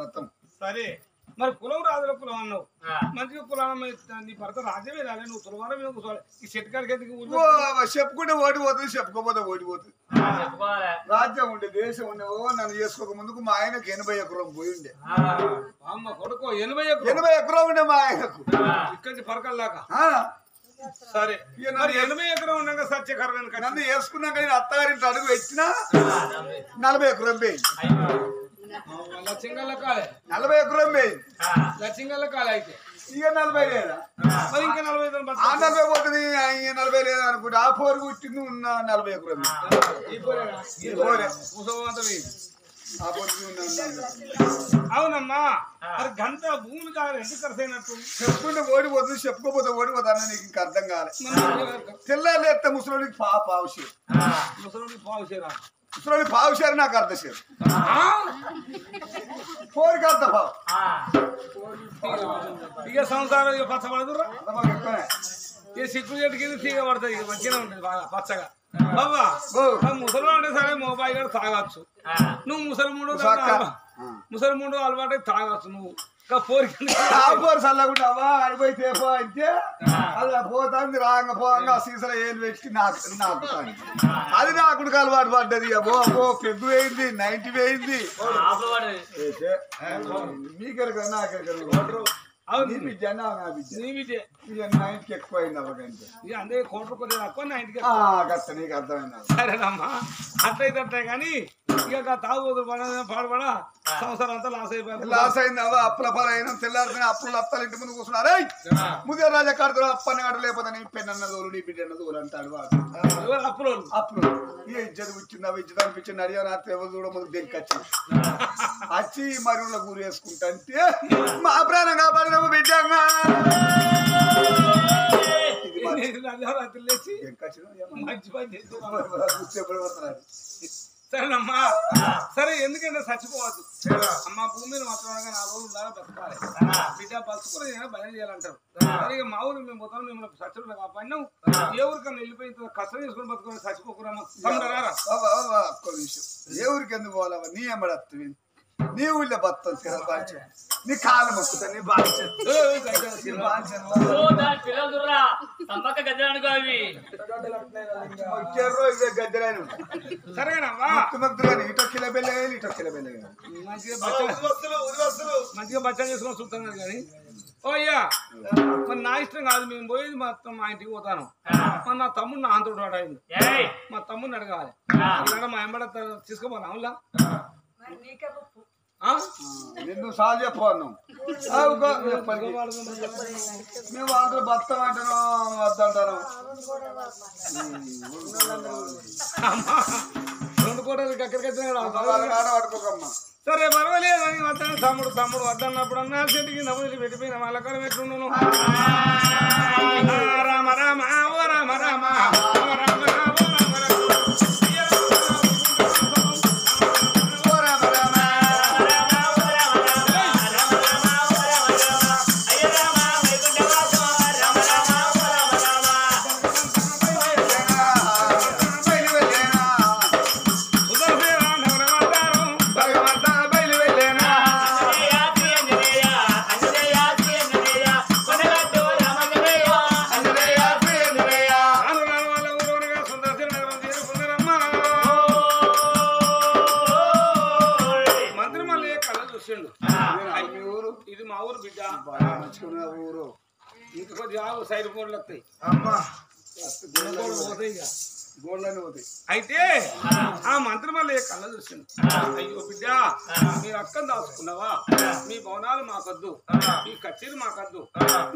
రథం సరే మరి కులం రాజుల కులం అన్నావు మంచిగా కులం నీ భర్త రాజ్యమే రాలే నువ్వు తులవారం మీద కూర్చోవాలి ఈ చెట్టు కాడికి చెప్పుకుంటే ఓడిపోతుంది చెప్పుకోపోతే ఓడిపోతుంది రాజ్యం ఉండే దేశం ఉండే నన్ను చేసుకోక ముందుకు మా ఆయనకు 80 ఎకరం పోయి ఉండే అమ్మ కొడుకో 80 ఎకరం ఉండే మా ఆయనకు ఇక్కడి పరకల్లాగా సరే 80 ఎకరం ఉండగా సత్యకరణ నన్ను వేసుకున్నాక నేను అత్తగారింటి అడుగు పెట్టినా 40 ఎకరం పోయింది లక్ష్యంగల్ల కాలే 40 ఎకరం పోయింది లక్ష్యంగల్ల కాలే అయితే ఇక 40 లేదా మరి ఇంకా 40 ఆ 40 పోతుంది 40 లేదా అనుకుంటే ఆ పోరు పుట్టింది ఉన్న 40 ఎకరం అవునమ్మా మరి గంట భూమి కాదు ఎందుకు ఖర్చు అయినట్టు చెప్పుకుంటే ఓడిపోతుంది చెప్పుకోపోతే ఓడిపోతా నీకు ఇంకా అర్థం కాలే తెల్లారు లేస్తే ముసలోడికి పావుషేరు ముసలోడికి పావుషేరా ముసలోడి పావుషేరు నాకు అర్ధషేరు పోరుకి అర్థ పావు ఇక సంసారం ఇక పచ్చబడదురా ఇక సిగ్గు చెట్టుకి తీగ పడుతుంది ఇక మంచిగా ఉంటుంది బాగా పచ్చగా బాబా ముసలి అంటే సరే మొబైల్ కూడా తాగొచ్చు నువ్వు ముసలిముండు అలవాటు తాగొచ్చు నువ్వు పోరు చల్లకుంటావా అడిపోయితే అంటే అలా పోతాంది రాంగ పోంగా సీసలో ఏలు పెట్టి నాకుతాను అది నాకు అలవాటు పడ్డది అబ్బో పెద్ద వేయింది 90 వేయింది మీకెరక నాకెరక సరేనమ్మా అట్లయితే కానీ ఇక తాగుబోతులు పాడబడా సంవత్సరం అంతా లాస్ అయింది అవ్వ అప్పుల పరైన తెల్లారిపోయిన అప్పులు అప్పాలు ఇంటి ముందు కూర్చున్నారే ముదే రాజా కడుతున్నా అప్పని ఆడు లేకపోతే నీ పెన్నన్న దోలు నీ బిడ్డ దోలు అంటాడు వాడు అప్పులు అప్పులు ఏ ఇజ్జత వచ్చింది ఇజ్జత అనిపించింది అడిగా నా ఎవరు చూడ ముందు దేనికి వచ్చి మరువుల గురి వేసుకుంటా అంటే మా ప్రాణం కాపాడిన బిడ్డంగా సరేనమ్మా సరే ఎందుకంటే చచ్చిపోవద్దు అమ్మ భూమి మీద మాత్రం 4 రోజులు ఉండాలని బతకాలి బిడ్డ బతుకుని భయం చేయాలంటారు సరే ఇక మా ఊరు మేము పోతాం మిమ్మల్ని సచ్చులు కాపాడినాం ఏ ఊరికన్నా వెళ్ళిపోయి కష్టం చేసుకుని బతుకుని చచ్చిపోకురామా ఏ ఊరికి ఎందుకు పోవాలవా నీ ఎంబడత్తుంది నీ ఊళ్ళో బతాం తిరగ నీ కాలు మొక్కుతా నీ గద్దెరాని ఇటో కిలో బెల్లగాలి ఇటో కిలో బెల్లగాలి మంచిగా బచ్చలు చేసుకుని చూస్తాం కానీ ఓ అయ్యా మరి నా ఇష్టం కాదు మేము పోయేది మొత్తం మా ఇంటికి పోతాను మరి నా తమ్ముడు నా అంతుడు అయింది మా తమ్ముడిని అడగాలి మా ఎంబడ తీసుకోపోనా అవులా నిన్ను సాల్ చెప్పను మేము వాళ్ళతో బతాం అంటాను వద్దంటాను 2 కోటలకి ఎక్కడికి పట్టుకోకమ్మా సరే పర్వాలేదు అని వద్దాను తమ్ముడు వద్దన్నప్పుడు అన్నా చెట్టుకి నవ్వులు పెట్టిపోయిన వాళ్ళకరం ఎట్లుండను రామ రామ ఓ రామ రామ రామ రామ ఇది మా ఊరు బిడ్డ ఊరు ఇంక కొద్దిగా సైడ్ గోడలు వస్తాయి గోడలని పోతాయి అయితే ఆ మంత్రి మళ్ళీ కళ్ళ చూసిండు అయ్యో బిడ్డ మీరు అక్కని దాచుకున్నావా మీ భవనాలు మాకొద్దు మీ కచేరి మాకొద్దు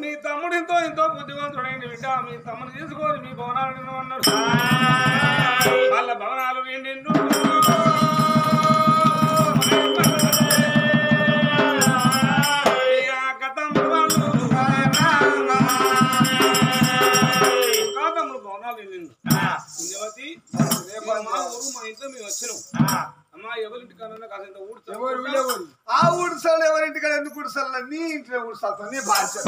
మీ తమ్ముడు ఎంతో బుద్ధివంతుడైంది బిడ్డ మీ తమ్ముడు తీసుకొని మీ భవనాలు అన్నాడు వాళ్ళ భవనాలు నిండు మా ఇంట్లో మేము వచ్చినాం అమ్మా ఎవరింటి కన్నా కాదు ఊడ్చాలి ఆ ఊడ్చాలి ఎవరింటికాడ ఎందుకు ఊడ్చాలి నీ ఇంట్లో ఊడ్చాలి నీ బాధ్యత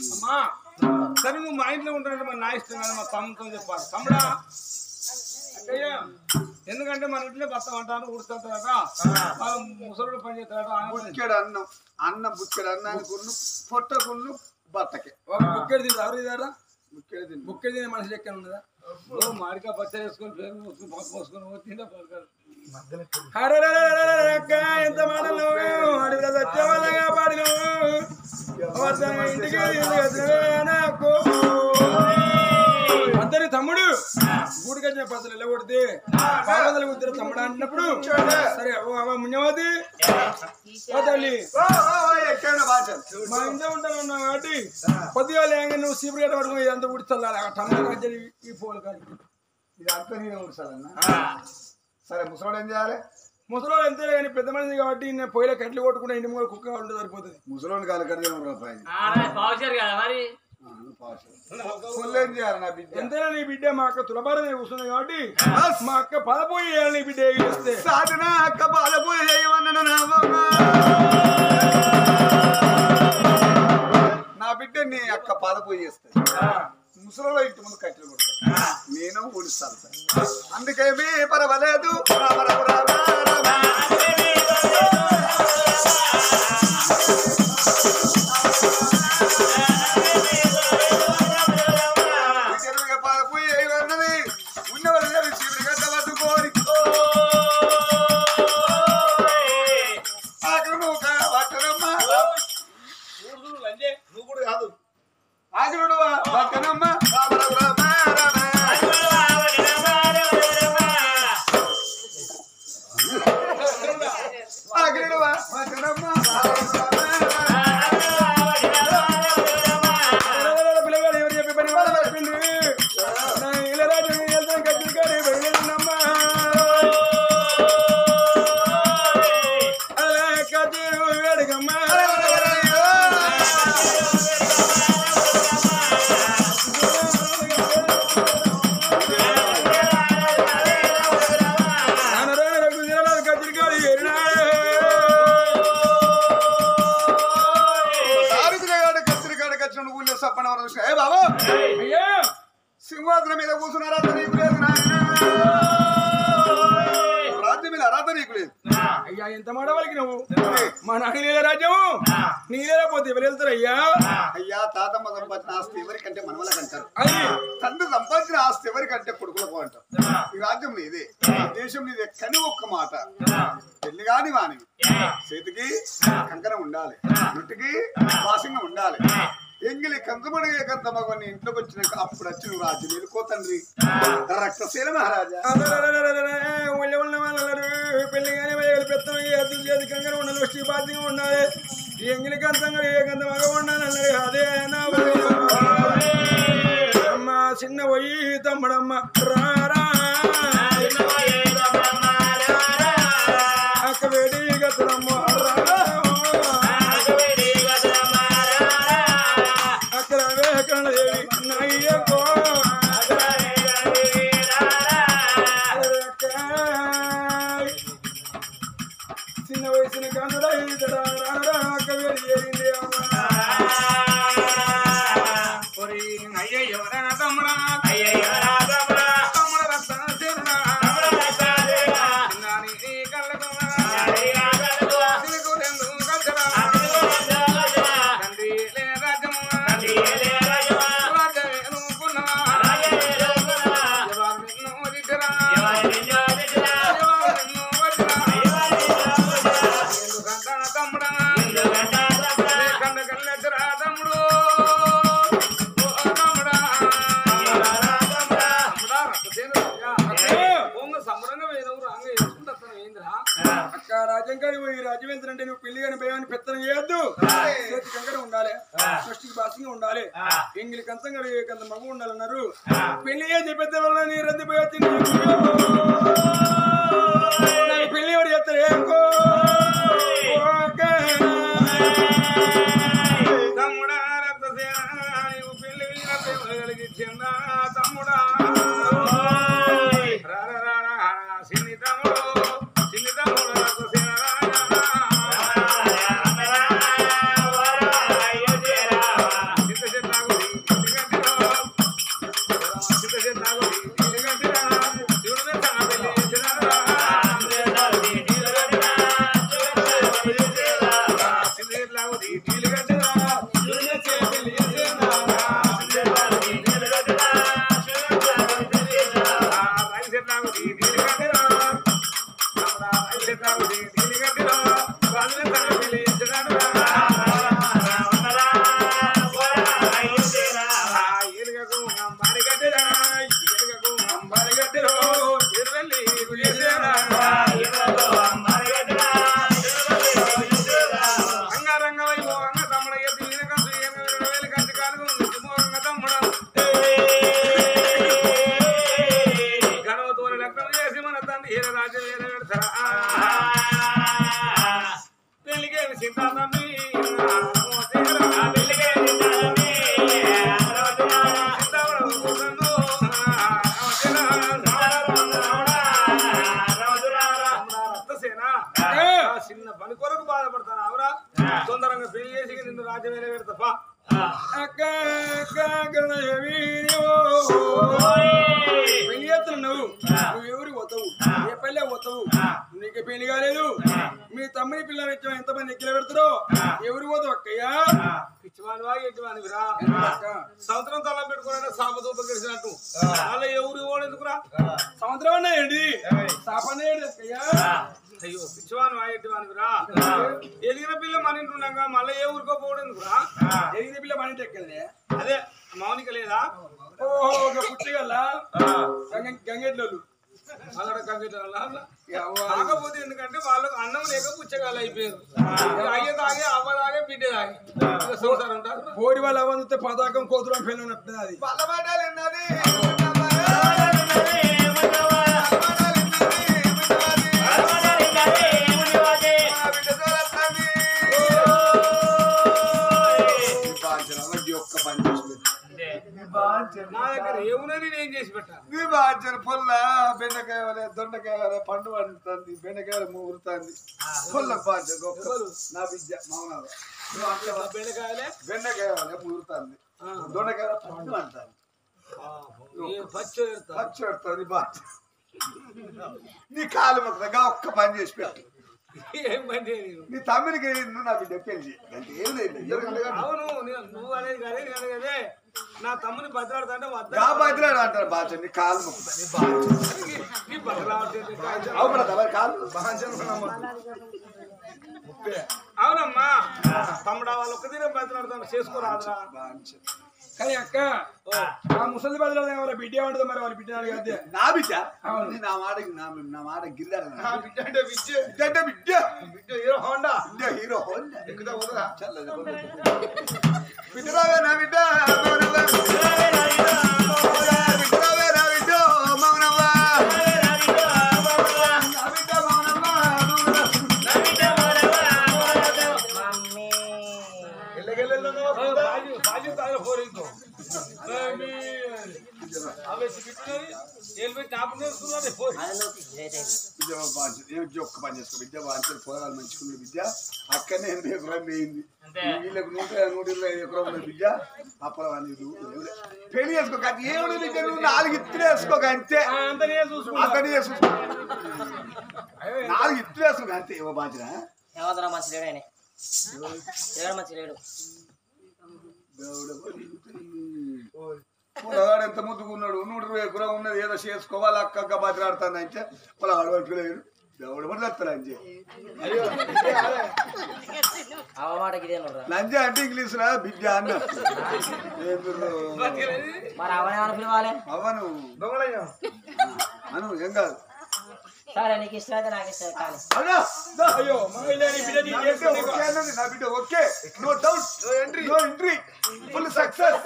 అమ్మా సరే నువ్వు మా ఇంట్లో ఉంటానంటే మరి నా ఇష్టం కదా మా తమ్ముతో చెప్పాలి తమ్ముడా అయ్యా ఎందుకంటే మన ఇంట్లో బస్తా అంటారు ఉడుతుంటారట వాళ్ళు ముసలుడు పని చేస్తారట బుక్కెడు అన్నం అన్నం బుక్కెడు అన్నాన్ని కొన్ను పొట్టకున్ను బట్టకే బుక్కెడు తింది ఎవరు తింటారా బుక్కెడు బుక్కెడు తినే మనిషి ఎక్కడ ఉన్నదా మాడికా పచ్చడి వేసుకొని పేరు పోసుకొని పక్క పోసుకొని తింటే పడతారు ఎంత మాటలు అడిగిన సత్యవాళ్ళగా పాడినవు ఇంటికి అందరి తమ్ముడు గూడికొచ్చిన పచ్చలు ఎలా కొడితే పాపదలు కుదిరే తమ్ముడు అంటున్నప్పుడు సరే మున్యవతి తల్లి మా ఇంట్లో ఉంటానన్నావు కాబట్టి కొద్దిగా లేక నువ్వు సీపురు గట్ట పడుకుని ఇదంతా ఉడిచల్లాలి టమాటా ఈ పూలు కానీ ఇది అంతా నేనే ఉడిచాలన్నా సరే ముసలోడు ఏం చేయాలి ముసలోడు అంతే కానీ పెద్ద మనిషి కాబట్టి నేను పొయ్యిలో కట్లు కొట్టుకుంటే ఇంటి ముందు కుక్క ఉంటే సరిపోతుంది ముసలోడు కాలకడ రూపాయి ఏం చేయాలి నా బిడ్డ ఎంతైనా నీ బిడ్డ మా అక్క తులబార కూర్చుంది కాబట్టి మా అక్క పదపోయి వేయాలి నీ బిడ్డ వేస్తే సాధన అక్క పదపోయి చేయమన్నాను నా బిడ్డ నీ అక్క పదపోయి చేస్తాయి ముసలిలో ఇంటి ముందు కట్టెలు కొడతాయి నేను ఊడిస్తాను సార్ అందుకేమీ పర్వాలేదు పదపోయి అన్నది ఉన్నవాళ్ళు శివుడి గడ్డ పట్టుకోని పట్టనమ్మా నువ్వు కూడా కాదు ఆగుడు పట్టనమ్మా పిల్లగాడు ఎవరు చెప్పి పని వాళ్ళు చెప్పింది ఇళ్ళరాజు వెళ్తాం కచ్చి కానీ బయలుదేరినమ్మా కచ్చి వేడుకమ్మా సింహాసనం మీద కూర్చున్నారా నీకు లేదు రాజ్యం మీద అర్హత నీకు లేదు అయ్యా ఎంత మాట వాళ్ళకి నువ్వు మా నాకు నీళ్ళ రాజ్యము నీళ్ళపోతే ఎవరు వెళ్తారు అయ్యా అయ్యా తాతమ్మ సంపాదించిన ఆస్తి ఎవరికంటే మనవలకు అంటారు అది తండ్రి సంపాదించిన ఆస్తి ఎవరికంటే కొడుకులకు అంటారు ఈ రాజ్యం నీదే దేశం నీదే కని ఒక్క మాట పెళ్లి కాని వాని చేతికి కంకణం ఉండాలి నుట్టికి వాసింగం ఉండాలి ఎంగిలి కంచమడి కంత మగవాన్ని ఇంట్లోకి వచ్చినాక అప్పుడు వచ్చి నువ్వు రాజ్యం వెళ్ళుకో తండ్రి రక్తశీల మహారాజా పెళ్లి కానీ పెత్తనం అర్థం చేతి కంకర ఉండాలి వచ్చి బాధ్యంగా ఉండాలి ఎంగిలి కంతంగా ఏ కంత మగ ఉండాలి అదే అమ్మ చిన్న పోయి తమ్ముడమ్మ రారా అక్క వేడి గతులమ్మ అక్కడ వేకణదేవి నయ్యకో చిన్న వయసున కనుడా అక్క వేడి ఏరింది అయ్యయ్యో తమ్ముడా తమ్ముడ రాజ్యంకాడి పోయి రాజ్యం ఏంటంటే నువ్వు పెళ్లి కానీ భయాన్ని పెత్తనం చేయొద్దు చేతి కంకర ఉండాలి సృష్టికి బాసింగా ఉండాలి ఎంగిలి కంచంగా కంత మగ ఉండాలన్నారు పెళ్లి చెప్పేద్ద వల్ల నీ రద్దిపోయి వచ్చింది పెళ్లి ఎవరు చేస్తారు తమ్ముడా నీవు పెళ్లి కలిగించిన తమ్ముడా సిన్ని తమ్ముడు తాగుది నీళ్ళు గడ్డరా పెళ్లి చేసేనా రైతు తాగుది నీళ్ళు గడ్డరా రైతు తాగుది నీళ్ళు గడ్డరా వాళ్ళు తాగు పెళ్లి చేసేనాడు ఎలుగకు అంబారి గడ్డరా ఎలుగకు అంబారి గడ్డరో ఎర్రల్లి చేసేనా అంగారంగ వైపు అంగ తమ్ముడ ఎత్తి ఈనకంచు 22,000 కంచి కాలుగు నిజమోరంగ తమ్ముడ గణవతోని లగ్నం చేసి మన తండ్రి హీర రాజ్యం ఏల పెడతారా పెళ్లికేమి చింత తమ్మి చిన్న పని కొరకు బాధపడతాను అవరా తొందరగా పెళ్లి చేసి నిన్ను రాజ్యం వేల పెడతా పెళ్లి చేస్తున్నావు నువ్వు ఎవరికి పోతావు ఏ పెళ్ళే పోతావు నీకు పెళ్లి కాలేదు మీ తమ్ముని పిల్లలు ఇచ్చిన ఎంతమంది ఎక్కిల పెడతారో ఎవరికి పోతావు అక్కయ్యా పిచ్చివాని వాగి ఎట్టివానికి రా సంవత్సరం తల పెట్టుకున్నా సాపదూప గెలిచినట్టు అలా ఎవరు ఓడెందుకురా సంవత్సరం అన్నాయండి సాపనే అక్కయ్యా అయ్యో పిచ్చివాని వాగేటి వానికి రా ఎదిగిన పిల్ల మన ఇంటి ఉండగా మళ్ళీ ఏ ఊరికో పోవడెందుకురా ఎదిగిన పిల్ల మన ఇంటి ఎక్కలే అదే మౌనిక లేదా ఓహో ఒక పుచ్చగల్లా గంగెట్లోళ్ళు అక్కడ గంగెట్ల కాకపోతే ఎందుకంటే వాళ్ళకు అన్నం లేక పుచ్చగాళ్ళు అయిపోయారు అయ్యే తాగే అవ్వ తాగే బిడ్డ తాగే సంసారం కోడి వాళ్ళు అవ్వంతే పతాకం కోతులం పెళ్ళినట్టు అది బల్లబాటాలు ఎన్నది నా దగ్గర ఏమున్నది నేను చేసి పెట్టాను నీ బాధ్యత పొల్ల బెండకాయ దొండకాయ పండు పండుతుంది బెండకాయలు మూగురుతుంది పొల్ల బాధ్యత నా విద్య మౌనాలు బెండకాయ మూగురుతుంది దొండకాయ పండు అంటుంది పచ్చి పెడుతుంది బాధ్యత నీ కాలు మొక్కగా ఒక్క పని చేసి పెట్టు ఏం పని నీ తమ్మునికి నువ్వు నా బిడ్డ పెళ్లి అంటే ఏం లేదు అవును నువ్వు అనేది కదే నా తమ్ముని బతలాడుతుంటే బతలాడు అంటారు బాధ్య నీ కాలు అవునమ్మా తమ్ముడు వాళ్ళు ఒక్క తీరే బతలాడుతాను చేసుకోరాదురా కానీ అక్క ఆ ముసలి బదులు బిడ్డ ఏమంటుంది మరి వాళ్ళ బిడ్డ అడిగితే నా బిడ్డ నా మాట గిల్లాడు నా బిడ్డ అంటే బిడ్డ అంటే బిడ్డ బిడ్డ హీరో హోండా హీరో హోండా ఎక్కుదా పోదా బిడ్డరావే నా బిడ్డ ఒక్క పని చేసుకో విద్య బాగా పోరాలు మంచుకున్న విద్య అక్కడనే 8 ఎకరాలు వేయింది వీళ్ళకి 120 ఎకరాలు విద్య అప్పుడు పెళ్లి చేసుకో ఏడు 4 ఇత్తులు వేసుకోక అంతే అంతనే చూసుకో 4 ఇత్తులు వేసుకోక అంతే ఇవ్వ బాధ్యత ఎంత ముద్దుకున్నాడు 120 ఎకరం ఉన్నది ఏదో చేసుకోవాలి అక్క బతిలాడుతుంది అంటే వాళ్ళ అడవట్లేదు దేవుడు పడి వస్తారంజే లంజ అంటే ఇంగ్లీష్ రా బిడ్డ అన్న అవను అను ఏం కాదు సరే నీకు ఇష్టమైతే నాకు ఇష్టం కానీ అయ్యో నా బిడ్డ okay no doubt no entry full success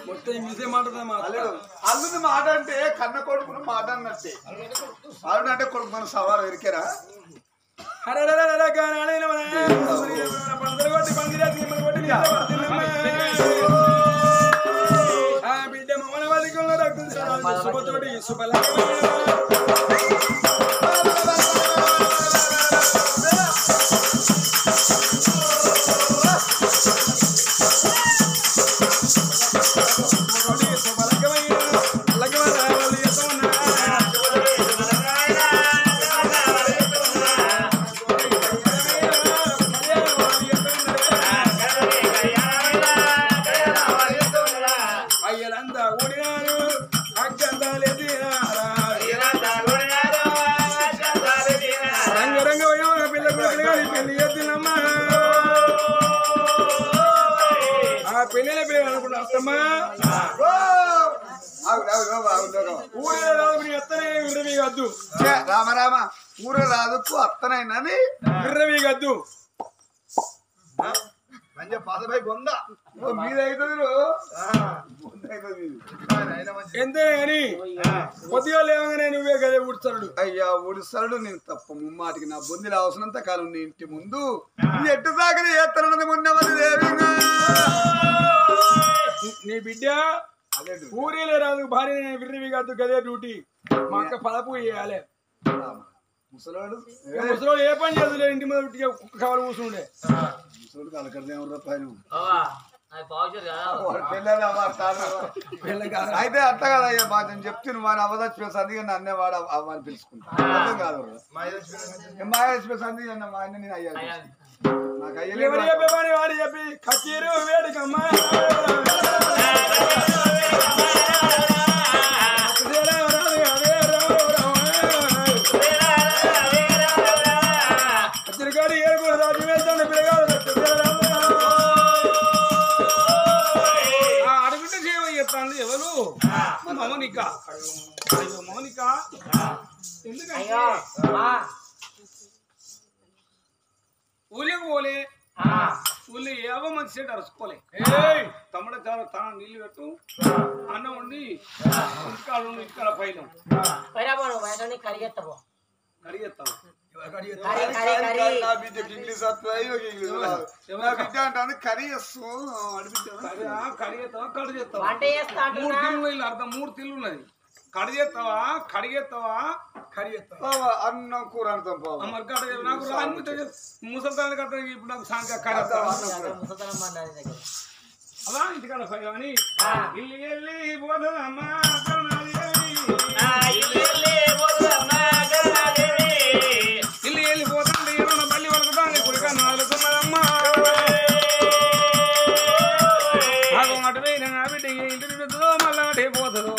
మొత్తం ఇంగ్లీషే మాట్లాడదా అల్లుని మాట అంటే కన్న కొడుకును మాట అన్నట్టే అల్లుడు అంటే కొడుకు మన సవాలు ఎరికేరా బిడ్డ మమ్మల్ని వాళ్ళకి శుభతోటి శుభ పెళ్ళిళ్ళ పిల్లలు అనుకుంటా అత్తమ్మా ఓ! ఆగు. ఊరిలో రాదు నీ అత్తనే విర్రవి వద్దు రామ ఊర రాదుకు అత్తనైనది విర్రవి వద్దు మీదైతుంది ఎంతే అని కొద్దిగా లేవగానే నువ్వే గదే ఉడుతాడు అయ్యా ఉడిసరుడు నేను తప్ప ముమ్మాటికి నా బొందిలో అవసరంత కాలం నీ ఇంటి ముందు ఎట్టు సాగని ఎత్తనది మున్నవది దేవిగా నీ బిడ్డ ఊరిలో రాదు భార్య విర్రవి కాదు గదే డ్యూటీ మా అక్క పదపు వేయాలి ముసలాడు ముసలోడు ఏ పని చేస్తలే ఇంటి మీద ఉట్టిగా కుక్క కావాలి కూర్చుండే ముసలాడు కలకడదేమరా పైన పిల్ల కాదు అయితే అట్ట కదా అయ్యా బాగా నేను చెప్తే వాడిని అవదచ్చిపోయి సందిగా నన్నే వాడు అవ్వని పిలుచుకుంటా అర్థం కాదు మాయేసిపోయి సందిగా అన్న మా ఆయన నేను అయ్యాను నాకు ఎవరు అయ్యలేదు చెప్పే పని వాడు చెప్పి కచ్చీరు వేడికమ్మా కచ్చరికాడి ఏడుగురు రాజు వెళ్తాను పిల్లగాడు అడుగుంటే సేవ చెప్తాను ఎవరు మౌనిక అయ్యో మౌనిక ఎందుకంటే అయ్యో మా ఊళ్ళకి పోలే ఊళ్ళో ఏవో మంచి సెట్ అరుచుకోలే తమ్ముడ చాలా నీళ్ళు పెట్టు అన్నం వండి ఇక్కడ పైన పోయిరాబోను బయటని కరిగెత్తబో కడిగేస్తావు నా బిడ్డకి ఇంగ్లీష్ అంటే కర్రీ కడిగేస్తావా కడిగేస్తావా వంట చేస్తా మూడు అంటున్నా తిల్లు ఇల్లు అర్థం 3 తిల్లు ఉన్నది కడిగేస్తావా కడిగేస్తావా కడిగేస్తావా అన్నం కూర అంటాం బాబు మరి కట్ట నాకు రాని ముసల్తాన్ని కట్ట ఇప్పుడు నాకు సాంక ముసతనం మంది దగ్గర అలా ఇంటికాడ పోయి అని ఇల్లు వెళ్ళి పోదమ్మా ఇల్లు వెళ్ళిపోతుంది ఏమన్నా మళ్ళీ వరకుతాను కుడికా నాలుగున్నదమ్మా అటు పోయిన బిడ్డ ఇంటి తిరుగుతుందో మళ్ళీ అటే పోతుందో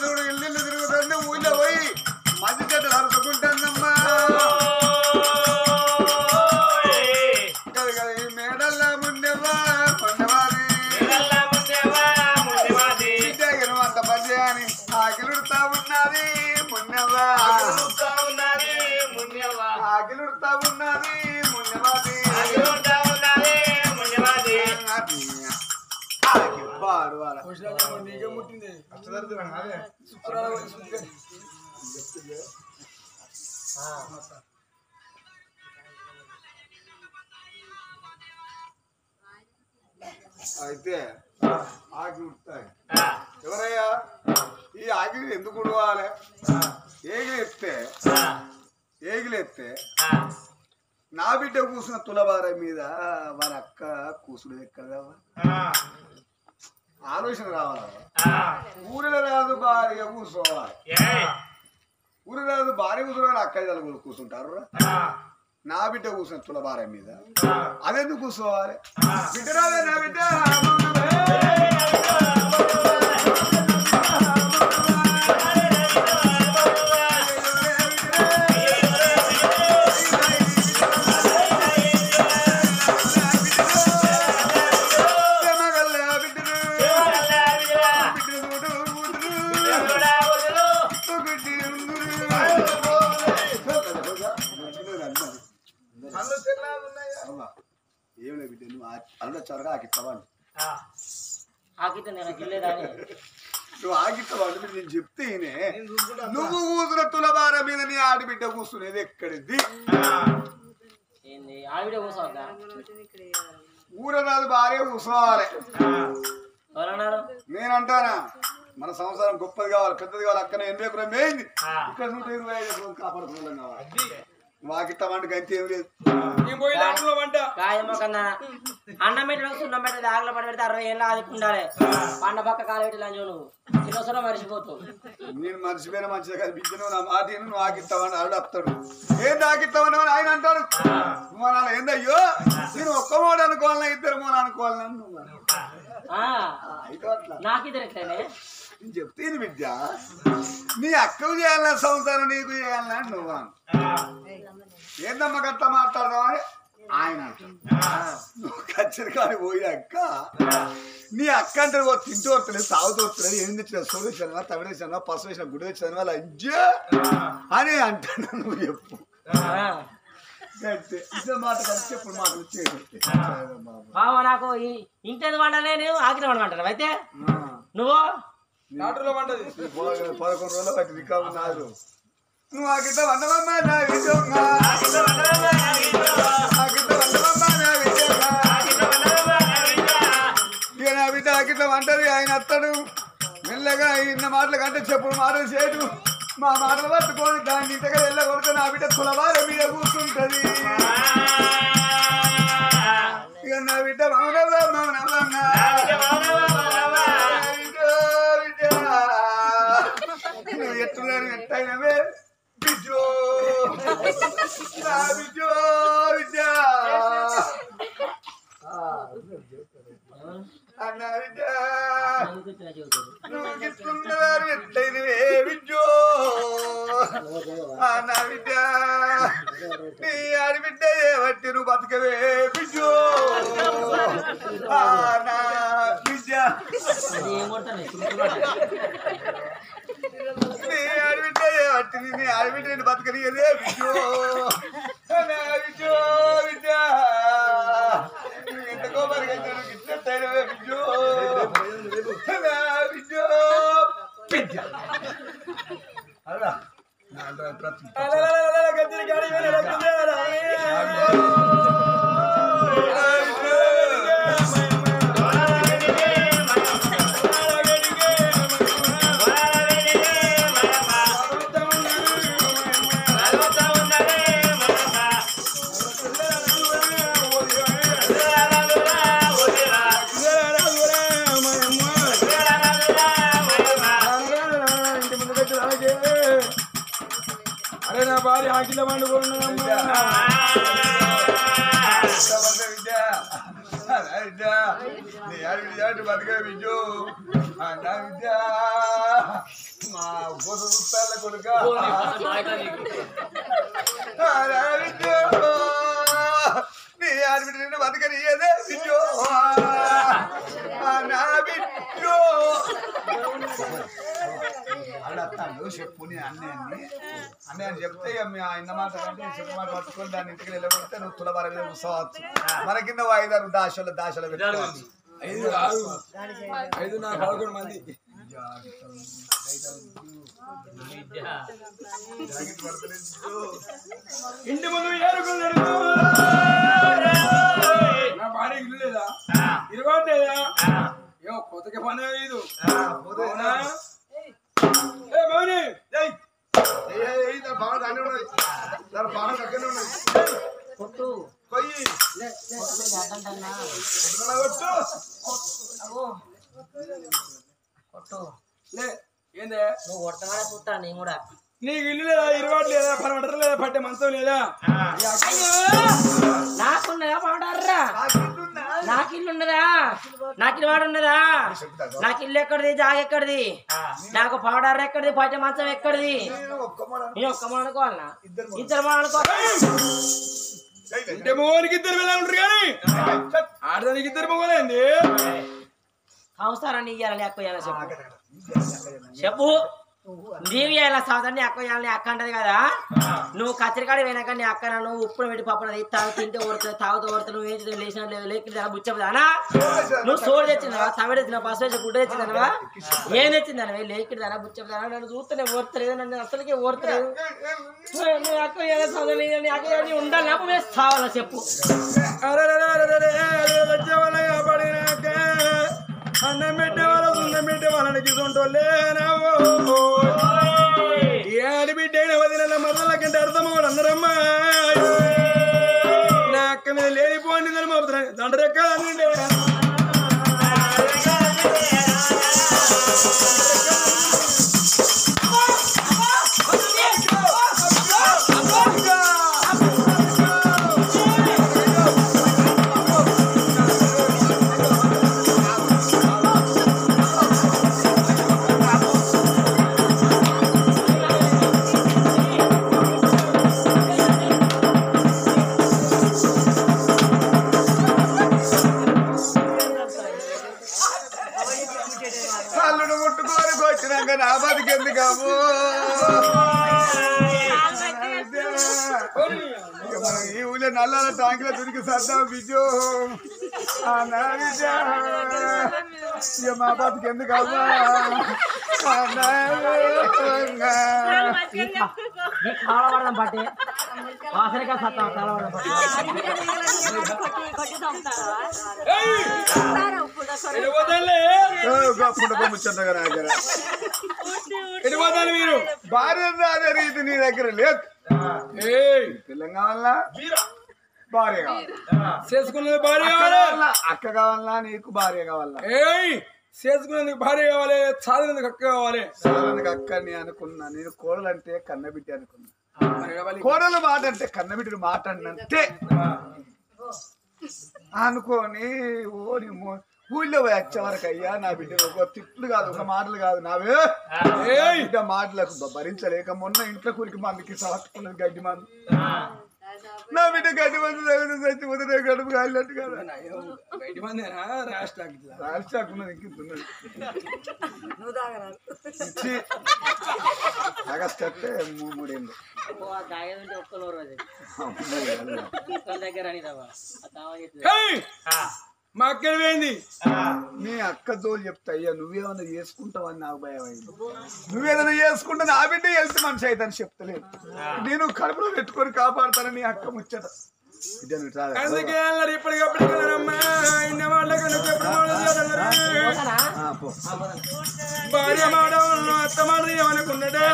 చూడు ఇల్లు తిరుగుతుంది ఊళ్ళో పోయి మధ్య చెట్టు అరుచుకుంటుందమ్మా మేడల్లా ముండెవా కొండవాది అంత పని అని ఆకిలుడుతా ఉన్నది మున్నెవా ఆకిలుడుతా ఉన్నది మున్నెవాది బాడు వాడ నీకే ముట్టింది అయితే ఆకి ఉడతాయి ఎవరయ్యా ఈ ఆకిలి ఎందుకు ఉడవాలి ఏగిలెత్తే నా బిడ్డ కూర్చున్న తులబార మీద వారి అక్క కూసుడు ఎక్కడదావా ఆలోచన రావాలా ఊరిలో రాదు భార్య కూర్చోవాలి ఊరిలో రాదు భార్య కూర్చోవాలి అక్క తల కూర్చుంటారు నా బిడ్డ కూర్చున్న తులబార మీద అదెందుకు కూర్చోవాలి బిడ్డ రాదే నా బిడ్డ ఏం లేదు బిడ్డ నువ్వు అల్లుడు చొరగా ఆకిస్తావాన్ని ఆకితే నేను వెళ్ళేదాన్ని నువ్వు ఆగిస్తావాడు నేను చెప్తే నువ్వు కూతురు తులబార మీద నీ ఆడబిడ్డ కూర్చునేది ఎక్కడిది ఏంది ఆవిడ కూర్చోవద్దా ఊరనాది భార్య కూర్చోవాలి ఎవరన్నారు నేనంటానా మన సంసారం గొప్పది కావాలి పెద్దది కావాలి అక్కడ 80 ఎకరం మేయింది ఇక్కడ 125 ఎకరం కాపాడుకోవడం కావాలి వాకిస్తామంటే గంతి ఏం లేదు కాయమ్మ కన్నా అన్నం పెట్టడం సున్నం పెట్టదు ఆగల పడి పెడితే 60 ఏళ్ళు ఆదికి ఉండాలి పండ పక్క కాలు పెట్టి లంచు నువ్వు చిన్నసరం మరిచిపోతావు నేను మర్చిపోయిన మంచిది కదా బిడ్డను నా మాట నువ్వు ఆకిస్తావని అల్లుడు వస్తాడు ఏంది ఆకిస్తావని ఆయన అంటాడు నువ్వు అనాలి ఏందయ్యో నేను ఒక్క మోడు అనుకోవాలన్నా 2 మూడు అనుకోవాలన్నా నువ్వు అయితే అట్లా నాకిద్దరు ఎట్లనే నేను చెప్తే బిడ్డ నీ అక్కకు చేయాలన్నా సంసారం నీకు చేయాలన్నా నువ్వు ఏందమ్మా గట్లా మాట్లాడదామని ఆయన నువ్వు కచ్చరి కానీ పోయాక నీ అక్క అంటే తింటూ వస్తలేదు తాగుతూ వస్తలేదు ఏం తెచ్చినా సోలు వచ్చాను తమిళ వచ్చాను పసు వేసిన గుడి వచ్చాను వాళ్ళ అజ్జే అని అంటాను నువ్వు చెప్పు ఇదే మాట కలిసి ఎప్పుడు మాటలు బాబా నాకు ఇంటది వండలే నేను ఆకిన వండమంటాను అయితే నువ్వు 11 రోజులు బట్టి రికాము నాదు నువ్వు ఆకిత వండమమ్మా నా విజయంగా ఇక నా బిడ్డ ఆకిట్లా వంటది ఆయన అత్తడు మెల్లగా ఇన్న మాటలు కంటే చెప్పుడు మాటలు చేయడు మా మాటలు పట్టుకొని దాన్ని ఇంతగా వెళ్ళకూడదు నా బిడ్డ కులవాల మీద కూర్చుంటది ఇక నా బిడ్డ మౌనంగా నువ్వు ఎట్టుదని ఎట్టయినవే బిజో నా బిజో విద్య అన్న విద్య నువ్వు గిట్టుకున్నారు ఎట్లయినవే విద్యో అన్న విద్య నీ ఆడబిడ్డ ఏవట్టి నువ్వు బతకవే బిజో నా విద్య నీ ఆడబిడ్డ ఏవట్టి నీ ఆడబిడ్డ బతకనియదే విద్యో నా విద్యో విద్య నువ్వు ఎంత కోపడిగా గిట్టైనవే విద్యో నా విద్యో విద్య అలా అరే నా భార్య ఆకిల వండుకున్నా బతికే విజు నా విద్య మా బోధ చూస్తాల కొడుక నీ ఆడబిడ్డ నిన్ను బతకనియదే విజు నా విజు అడతాడు చెప్పు నీ అన్నయ్య చెప్తే ఇక ఇన్న మాట అంటే చెప్పు మాట పట్టుకొని దాన్ని ఇంటికి వెళ్ళబడితే నువ్వు తులబార మీద కూర్చోవచ్చు మన కింద 5-6 దాశలు పెట్టుకోవచ్చు 5 నా 11 మంది ఇంటి ముందు నా భార్య ఇల్లు లేదా ఇరవట్లేదా ఏ కొత్తగా పని లేదు మౌని కొట్టు కొయ్యి కొట్టు లే ఏందే నువ్వు కొడతానే చూస్తాను నేను కూడా నీకు ఇల్లు లేదా ఇరవట్ లేదా పరమటర్ లేదా పట్టే మంచం లేదా నాకున్నదా పాడారా నాకు ఇల్లు ఉన్నదా నాకు ఇల్లు వాడు ఉన్నదా నాకు ఇల్లు ఎక్కడిది జాగ ఎక్కడిది నాకు పౌడర్ ఎక్కడిది పట్టే మంచం ఎక్కడిది నేను ఒక్క మాట అనుకోవాలనా ఇద్దరు మాట అనుకోవాలి ఇంటి మొగోనికి 2 పిల్లలు ఉంటారు కానీ ఆడదానికి 2 మొగోలేంది సంసారాన్ని ఇయ్యాలని అక్క ఇయ్యాలని చెప్పు నీవు ఇలా సంవత్సరాన్ని అక్క ఇవ్వాలని అక్క అంటది కదా నువ్వు కచ్చరికాడి పోయినాక నీ అక్క నువ్వు ఉప్పును పెట్టి పప్పున తాగు తింటే ఓడుతుంది తాగుతూ ఓడుతుంది నువ్వు ఏం లేచిన లేకుండా బుచ్చదానా నువ్వు సోడు తెచ్చిందా తమిళ తెచ్చిన బస్సు వేసి గుడ్డ తెచ్చిందనవా ఏం తెచ్చిందనవే లేకిదానా బుచ్చదానా నన్ను చూస్తేనే ఓడతలేదు నన్ను అసలుకే ఓడతలేదు నువ్వు అక్క ఇలా సంవత్సరం అక్క ఉండాలి నాకు వేస్తావాలా చెప్పు అన్నం పెట్టే వాళ్ళ సున్నం పెట్టే వాళ్ళకి ఏడు బిడ్డ వదిలిన మరల కంటే అర్థమవుడు అందరమ్మా నా అక్క మీద లేనిపోండి దండరెక్కాలండి నల్ల టాంకిలో తిరిగి సర్దాం బిజు ఇక మా బాబుకి ఎందుకు అవ్వా కాలవడం పట్టి వాసనగా సత్తా కాలవడం పట్టి ముచ్చంగా దగ్గర మీరు భార్య అదే రీతి నీ దగ్గర లేదు తెలంగాణ భార్య కావాలి చేసుకున్నది భార్య కావాలి అక్క కావాలా నీకు భార్య కావాలా చేసుకునేందుకు భార్య కావాలి చదివినందుకు అక్క కావాలి చదివినందుకు అక్క అని అనుకున్నా నేను కోడలంటే కన్నబిడ్డ అనుకున్నా కోడలు మాట అంటే కన్నబిడ్డడు మాట అంటే అనుకోని ఓడి ఊళ్ళో వచ్చే వరకు అయ్యా నా బిడ్డ ఒక తిట్లు కాదు ఒక మాటలు కాదు నావే బిడ్డ మాటలకు భరించలేక మొన్న ఇంట్లో కూలికి మందికి సాటుకున్నది గడ్డి మంది నా బిడ్డ గడ్డి మంది చచ్చిపోతే గడుపు కాలినట్టు కదా గడ్డి మంది రాష్ట్రాకున్నది ఇంకిస్తున్నది ఆగస్ట్ అంటే 3 ఏళ్ళు మా అక్కడ పోయింది నీ అక్క తోలు చెప్తా అయ్యా నువ్వేమన్నా చేసుకుంటావని నాకు భయం అయింది నువ్వేదైనా చేసుకుంటా నా బిడ్డ వెళ్తే మనిషి అయితని చెప్తలేదు నేను కడుపులో పెట్టుకొని కాపాడుతానని నీ అక్క ముచ్చట భార్య మాట అత్త మాట ఏమనుకున్నాడే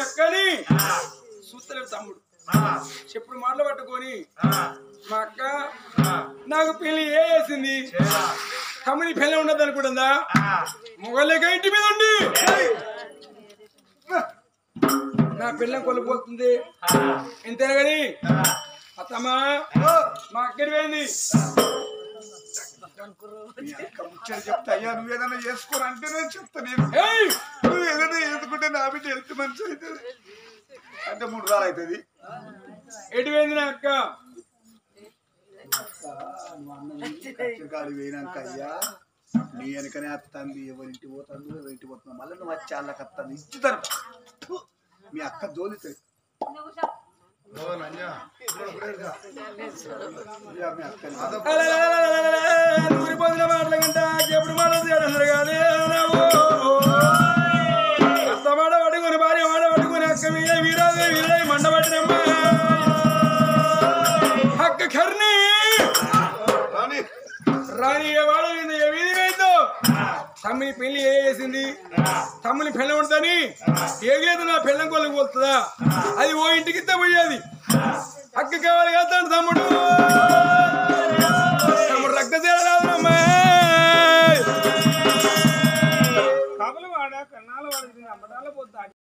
అక్కని సూత్తలేడు తమ్ముడు చెప్పుడు మాటలు పట్టుకొని మా అక్క నాకు పెళ్లి వేసింది తమ్ముని పెళ్ళి ఉండదు అనుకుంటుందా మొగలేక ఇంటి మీద ఉండి నా పిల్లని కొలిపోతుంది ఇంతేనా కానీ అత్తమ్మా మా అక్కడి పోయింది చెప్తా అయ్యా నువ్వు ఏదైనా చేసుకోరంటే నేను చెప్తా నేను నువ్వు ఏదైనా చేసుకుంటే నా బిడ్డ హెల్త్ మంచి అవుతుంది అంటే 3 రాళ్ళు అవుతుంది ఎటు పోయింది నా అక్క కాడి పోయినాక అయ్యా నీ వెనకనే వస్తుంది ఎవరింటి పోతుంది ఎవరింటి పోతుంది మళ్ళీ నువ్వు వచ్చి వాళ్ళకి వస్తుంది ఇచ్చుతారు మీ అక్క జోలితుంది ఊరిపోతున్న మాటల కంట చెప్పుడు మాట్లాడుతున్నారు కానీ అత్త మాట పట్టుకుని భార్య మాట పట్టుకుని అక్క మీద వీరాదే వీరాయి మండ పట్టినమ్మా అక్క కర్ణి రాణి వాడు వీధి వేయిందో తమ్మిని పెళ్లి వేసింది తమ్ముని పెళ్ళ ఉంటుందని ఏగలేదు నా పెళ్ళం కొలకు పోతుందా అది ఓ ఇంటికి పోయేది అక్క కావాలి కదా తమ్ముడు